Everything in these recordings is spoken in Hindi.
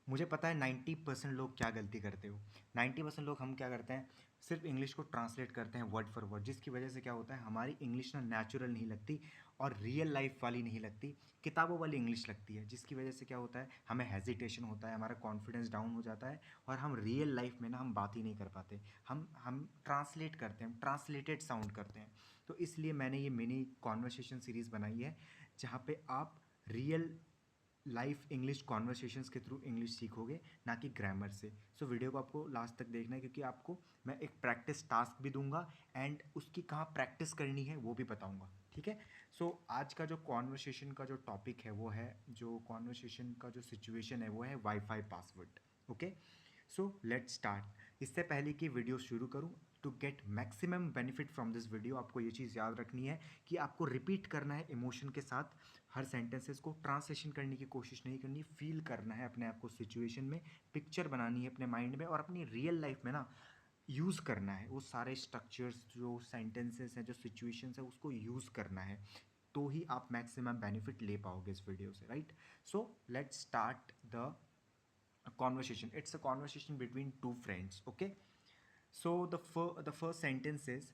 मुझे पता है 90% लोग क्या गलती करते हो। 90% लोग हम क्या करते हैं, सिर्फ इंग्लिश को ट्रांसलेट करते हैं वर्ड फॉर वर्ड, जिसकी वजह से क्या होता है, हमारी इंग्लिश ना नेचुरल नहीं लगती और रियल लाइफ वाली नहीं लगती, किताबों वाली इंग्लिश लगती है, जिसकी वजह से क्या होता है, हमें हेजिटेशन होता है, हमारा कॉन्फिडेंस डाउन हो जाता है और हम रियल लाइफ में ना हम बात ही नहीं कर पाते। हम ट्रांसलेट करते हैं, ट्रांसलेटेड साउंड करते हैं। तो इसलिए मैंने ये मिनी कॉन्वर्सेशन सीरीज़ बनाई है, जहाँ पे आप रियल लाइफ इंग्लिश कॉन्वर्सेशंस के थ्रू इंग्लिश सीखोगे, ना कि ग्रामर से। सो वीडियो को आपको लास्ट तक देखना है, क्योंकि आपको मैं एक प्रैक्टिस टास्क भी दूंगा एंड उसकी कहाँ प्रैक्टिस करनी है वो भी बताऊंगा, ठीक है। सो आज का जो कॉन्वर्सेशन का जो टॉपिक है वो है, जो कॉन्वर्सेशन का जो सिचुएशन है वो है wifi password. Okay, so let's start. इससे पहले कि वीडियो शुरू करूँ, to get maximum benefit from this video, आपको ये चीज़ याद रखनी है कि आपको रिपीट करना है इमोशन के साथ, हर सेंटेंसेस को ट्रांसलेशन करने की कोशिश नहीं करनी, फील करना है अपने आप को सिचुएशन में, पिक्चर बनानी है अपने माइंड में और अपनी रियल लाइफ में ना यूज़ करना है वो सारे स्ट्रक्चर्स, जो सेंटेंसेस हैं, जो सिचुएशंस है, उसको यूज़ करना है, तो ही आप मैक्सिमम बेनिफिट ले पाओगे इस वीडियो से, right. So let's start the conversation. It's a conversation between two friends. Okay, so the first sentence is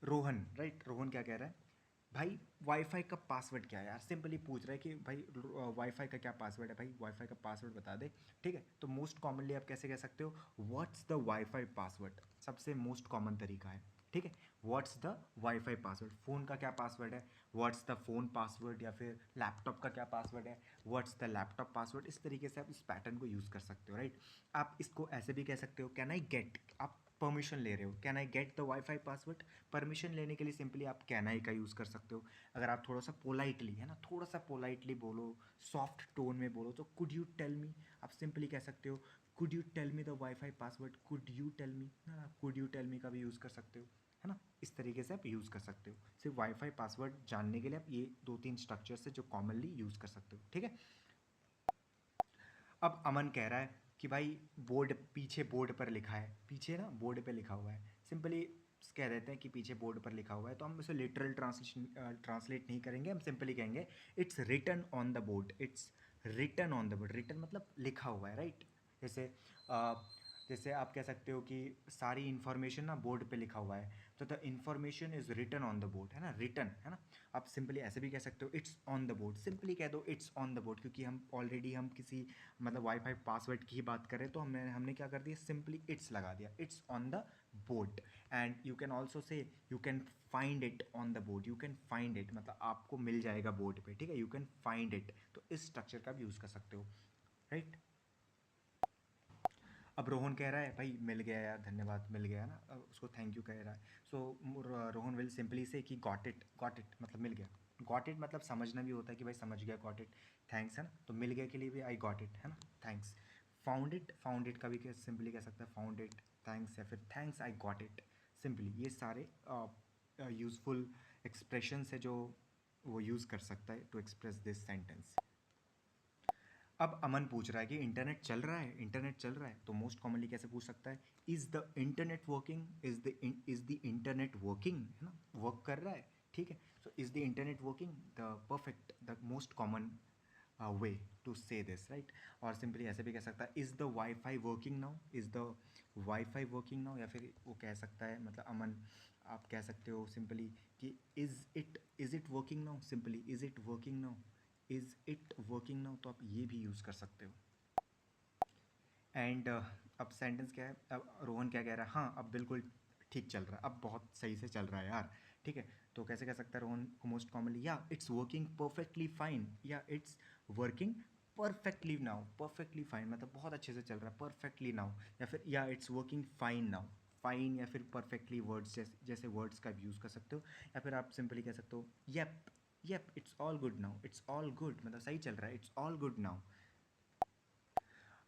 Rohan, right. Rohan क्या कह रहा है, भाई वाईफाई का पासवर्ड क्या है यार, सिंपली पूछ रहा है कि भाई वाईफाई का क्या पासवर्ड है, भाई वाईफाई का पासवर्ड बता दे। ठीक है, तो मोस्ट कॉमनली आप कैसे कह सकते हो, व्हाट्स द वाईफाई पासवर्ड, सबसे मोस्ट कॉमन तरीका है, ठीक है। What's the wifi password, phone का क्या पासवर्ड है, व्हाट्स द फ़ोन पासवर्ड, या फिर लैपटॉप का क्या पासवर्ड है, व्हाट्स द लैपटॉप पासवर्ड। इस तरीके से आप इस पैटर्न को यूज़ कर सकते हो, राइट। आप इसको ऐसे भी कह सकते हो, कैन आई गेट, आप परमिशन ले रहे हो, can I get the wifi password. Permission लेने के लिए सिंपली आप कैन आई का यूज़ कर सकते हो। अगर आप थोड़ा सा पोलाइटली, है ना, थोड़ा सा पोलाइटली बोलो, सॉफ्ट टोन में बोलो, तो कुड यू टेल मी, आप सिंपली कह सकते हो could you tell me the wifi password, could you tell me, है ना, कुड यू टेल मी का भी यूज़ कर सकते हो, है ना। इस तरीके से आप यूज़ कर सकते हो। सिर्फ वाईफाई पासवर्ड जानने के लिए आप ये 2-3 स्ट्रक्चर से जो कॉमनली यूज़ कर सकते हो, ठीक है। अब अमन कह रहा है कि भाई बोर्ड, पीछे बोर्ड पर लिखा है, पीछे ना बोर्ड पे लिखा हुआ है, सिंपली कह देते हैं कि पीछे बोर्ड पर लिखा हुआ है, तो हम इसे लिटरल ट्रांसलेशन ट्रांसलेट नहीं करेंगे, हम सिंपली कहेंगे it's written on the board, it's written on the board. Written मतलब लिखा हुआ है, राइट। जैसे जैसे आप कह सकते हो कि सारी इन्फॉर्मेशन ना बोर्ड पे लिखा हुआ है, तो the information is written on the board, है ना, रिटन, है ना। आप सिंपली ऐसे भी कह सकते हो it's on the board, simply कह दो इट्स ऑन द बोर्ड, क्योंकि हम ऑलरेडी हम किसी मतलब वाईफाई पासवर्ड की ही बात करें, तो हमने हमने क्या कर दिया, सिंपली इट्स लगा दिया, it's on the board. And you can also say you can find it on the board, you can find it मतलब आपको मिल जाएगा बोर्ड पे, ठीक है, यू कैन फाइंड इट, तो इस स्ट्रक्चर का भी यूज़ कर सकते हो, राइट। अब रोहन कह रहा है भाई मिल गया यार, धन्यवाद, मिल गया ना, अब उसको थैंक यू कह रहा है। सो रोहन विल सिंपली से कि गॉट इट मतलब मिल गया। गॉट इट मतलब समझना भी होता है कि भाई समझ गया, गॉट इट, थैंक्स, है ना। तो मिल गया के लिए भी आई गॉट इट, है ना, थैंक्स। फाउंड इट का भी सिंपली कह सकता है फाउंड इट, थैंक्स, या फिर thanks I got it. Simply ये सारे यूज़फुल एक्सप्रेशंस है जो वो यूज़ कर सकता है टू एक्सप्रेस दिस सेंटेंस। अब अमन पूछ रहा है कि इंटरनेट चल रहा है, इंटरनेट चल रहा है, तो मोस्ट कॉमनली कैसे पूछ सकता है, is the internet working, is the internet working, है ना, वर्क कर रहा है, ठीक है। So is the internet working, the perfect, the most common way to say this, right. और सिंपली ऐसे भी कह सकता है is the wifi working now, is the wifi working now, या फिर वो कह सकता है मतलब अमन, आप कह सकते हो सिंपली कि is it working now, simply is it working now, is it working now, तो आप ये भी यूज़ कर सकते हो। एंड अब सेंटेंस क्या है, अब रोहन क्या कह रहा है, हाँ अब बिल्कुल ठीक चल रहा है, अब बहुत सही से चल रहा है यार, ठीक है। तो कैसे कह सकता है रोहन को मोस्ट कॉमनली, या इट्स वर्किंग परफेक्टली फाइन, या it's working perfectly now, perfectly fine मतलब बहुत अच्छे से चल रहा है, परफेक्टली नाउ, या फिर या it's working fine now. Fine या फिर परफेक्टली वर्ड्स जैसे वर्ड्स का यूज़ कर सकते हो, या फिर आप सिंपली कह सकते हो Yelp, Yelp it's all good now, it's all good मतलब सही चल रहा है, इट्स ऑल गुड नाउ।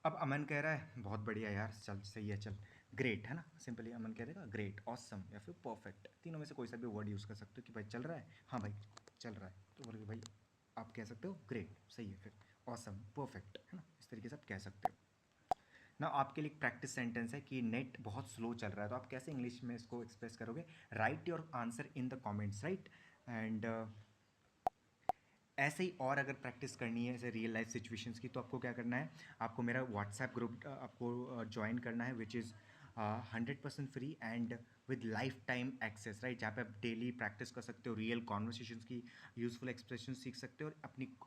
अब अमन कह रहा है बहुत बढ़िया यार, चल सही है, चल ग्रेट, है ना, सिंपली अमन कह देगा ग्रेट, ऑसम, या फिर परफेक्ट, तीनों में से कोई सा भी वर्ड यूज़ कर सकते हो कि भाई चल रहा है, हाँ भाई चल रहा है, तो बोलोगे भाई आप कह सकते हो ग्रेट, सही है, फिर ऑसम, परफेक्ट, है ना, इस तरीके से आप कह सकते हो ना। आपके लिए एक प्रैक्टिस सेंटेंस है कि नेट बहुत स्लो चल रहा है, तो आप कैसे इंग्लिश में इसको एक्सप्रेस करोगे, right your answer in the comments, right. And ऐसे ही और अगर प्रैक्टिस करनी है ऐसे रियल लाइफ सिचुएशंस की, तो आपको क्या करना है, आपको मेरा व्हाट्सएप ग्रुप आपको ज्वाइन करना है, which is 100% free and with lifetime access, right, जहाँ पे आप डेली प्रैक्टिस कर सकते हो, रियल कॉन्वर्सेशंस की यूजफुल एक्सप्रेशन सीख सकते हो और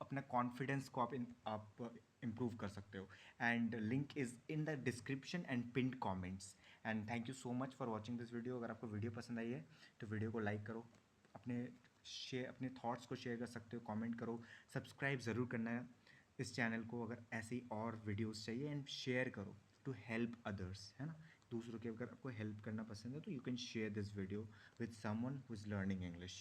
अपना कॉन्फिडेंस को आप इम्प्रूव कर सकते हो। And link is in the description and pinned comments. And thank you so much for watching this video. अगर आपको वीडियो पसंद आई है तो वीडियो को लाइक करो, अपने थॉट्स को शेयर कर सकते हो, कमेंट करो, सब्सक्राइब ज़रूर करना है इस चैनल को अगर ऐसी और वीडियोस चाहिए, एंड शेयर करो टू हेल्प अदर्स, है ना। दूसरों की अगर आपको हेल्प करना पसंद है तो you can share this video with someone who is learning English.